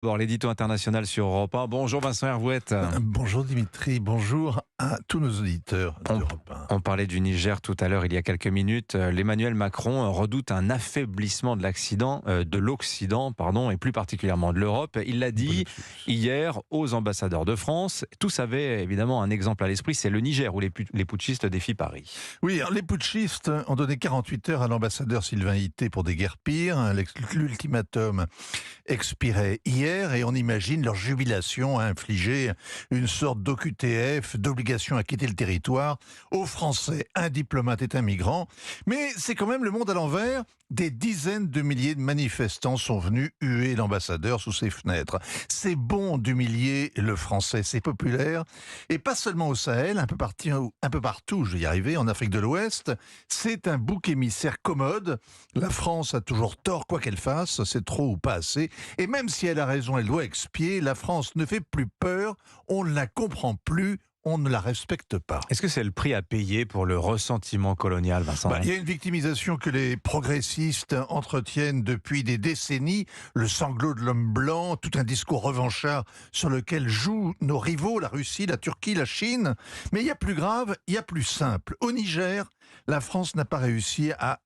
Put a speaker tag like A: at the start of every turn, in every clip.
A: Bon, l'édito international sur Europe 1. Bonjour Vincent Hervouette.
B: Bonjour Dimitri, bonjour à tous nos auditeurs
A: On,
B: d'Europe 1.
A: on parlait du Niger tout à l'heure, il y a quelques minutes. L'Emmanuel Macron redoute un affaiblissement de l'Occident, et plus particulièrement de l'Europe. Il l'a
B: Bon
A: dit
B: lapsus.
A: hier aux ambassadeurs de France. Tous avaient évidemment un exemple à l'esprit, c'est le Niger où les putschistes défient Paris.
B: Oui, alors, les putschistes ont donné 48 heures à l'ambassadeur Sylvain Ité pour des guerres pires. L'ultimatum expirait hier et on imagine leur jubilation à infliger une sorte d'OQTF, d'obligation à quitter le territoire, aux Français. Un diplomate est un migrant. Mais c'est quand même le monde à l'envers. Des dizaines de milliers de manifestants sont venus huer l'ambassadeur sous ses fenêtres. C'est bon d'humilier le français, c'est populaire. Et pas seulement au Sahel, un peu partout, je vais y arriver, en Afrique de l'Ouest. C'est un bouc émissaire commode. La France a toujours tort, quoi qu'elle fasse, c'est trop ou pas assez. Et même si elle a raison, elle doit expier. La France ne fait plus peur, on ne la comprend plus, on ne la respecte pas.
A: Est-ce que c'est le prix à payer pour le ressentiment colonial, Vincent?
B: Il y a une victimisation que les progressistes entretiennent depuis des décennies, le sanglot de l'homme blanc, tout un discours revanchard sur lequel jouent nos rivaux, la Russie, la Turquie, la Chine. Mais il y a plus grave, il y a plus simple. Au Niger, la France n'a pas réussi à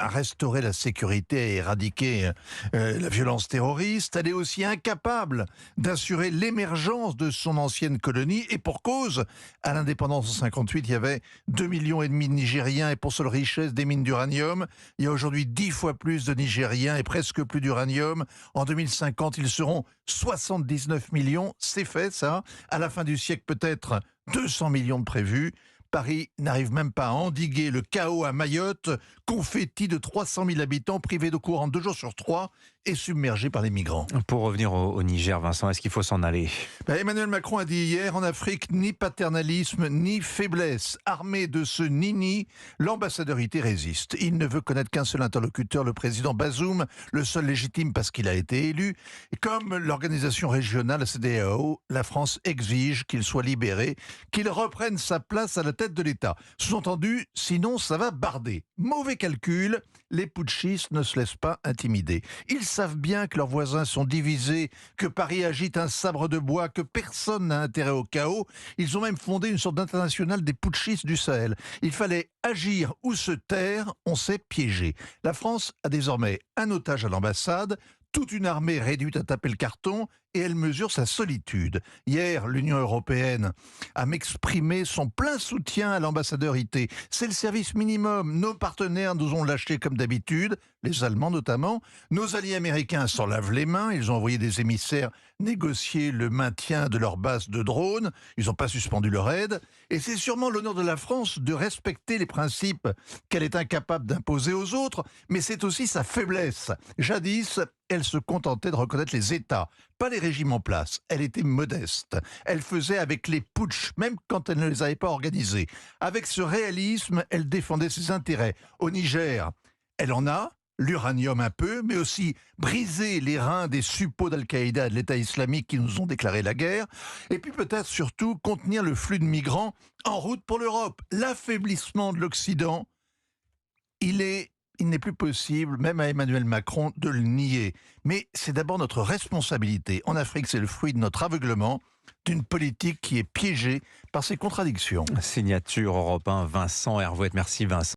B: restaurer la sécurité, à éradiquer la violence terroriste. Elle est aussi incapable d'assurer l'émergence de son ancienne colonie. Et pour cause, à l'indépendance en 58, il y avait 2,5 millions de Nigériens et pour seule richesse des mines d'uranium. Il y a aujourd'hui 10 fois plus de Nigériens et presque plus d'uranium. En 2050, ils seront 79 millions. C'est fait, ça. À la fin du siècle, peut-être 200 millions de prévus. Paris n'arrive même pas à endiguer le chaos à Mayotte, confetti de 300 000 habitants privés d'eau courante 2 jours sur 3 et submergés par les migrants.
A: Pour revenir au Niger, Vincent, est-ce qu'il faut s'en aller?
B: Emmanuel Macron a dit hier, en Afrique, ni paternalisme, ni faiblesse. Armé de ce nini, l'ambassadeur Ité résiste. Il ne veut connaître qu'un seul interlocuteur, le président Bazoum, le seul légitime parce qu'il a été élu. Et comme l'organisation régionale, la CEDEAO, la France exige qu'il soit libéré, qu'il reprenne sa place à la tête de l'État. Sous-entendu, sinon ça va barder. Mauvais calcul, les putschistes ne se laissent pas intimider. Ils savent bien que leurs voisins sont divisés, que Paris agite un sabre de bois, que personne n'a intérêt au chaos. Ils ont même fondé une sorte d'internationale des putschistes du Sahel. Il fallait agir ou se taire, on s'est piégé. La France a désormais un otage à l'ambassade, toute une armée réduite à taper le carton et elle mesure sa solitude. Hier, l'Union européenne a exprimé son plein soutien à l'ambassadeur Ité. C'est le service minimum. Nos partenaires nous ont lâchés comme d'habitude, les Allemands notamment. Nos alliés américains s'en lavent les mains. Ils ont envoyé des émissaires négocier le maintien de leur base de drones. Ils n'ont pas suspendu leur aide. Et c'est sûrement l'honneur de la France de respecter les principes qu'elle est incapable d'imposer aux autres, mais c'est aussi sa faiblesse. Jadis, elle se contentait de reconnaître les États, pas les régimes en place. Elle était modeste. Elle faisait avec les putschs, même quand elle ne les avait pas organisés. Avec ce réalisme, elle défendait ses intérêts. Au Niger, elle en a, l'uranium un peu, mais aussi briser les reins des suppôts d'Al-Qaïda et de l'État islamique qui nous ont déclaré la guerre. Et puis peut-être surtout contenir le flux de migrants en route pour l'Europe. L'affaiblissement de l'Occident, il n'est plus possible, même à Emmanuel Macron, de le nier. Mais c'est d'abord notre responsabilité. En Afrique, c'est le fruit de notre aveuglement, d'une politique qui est piégée par ses contradictions.
A: Signature Europe 1, Vincent Hervouette. Merci Vincent.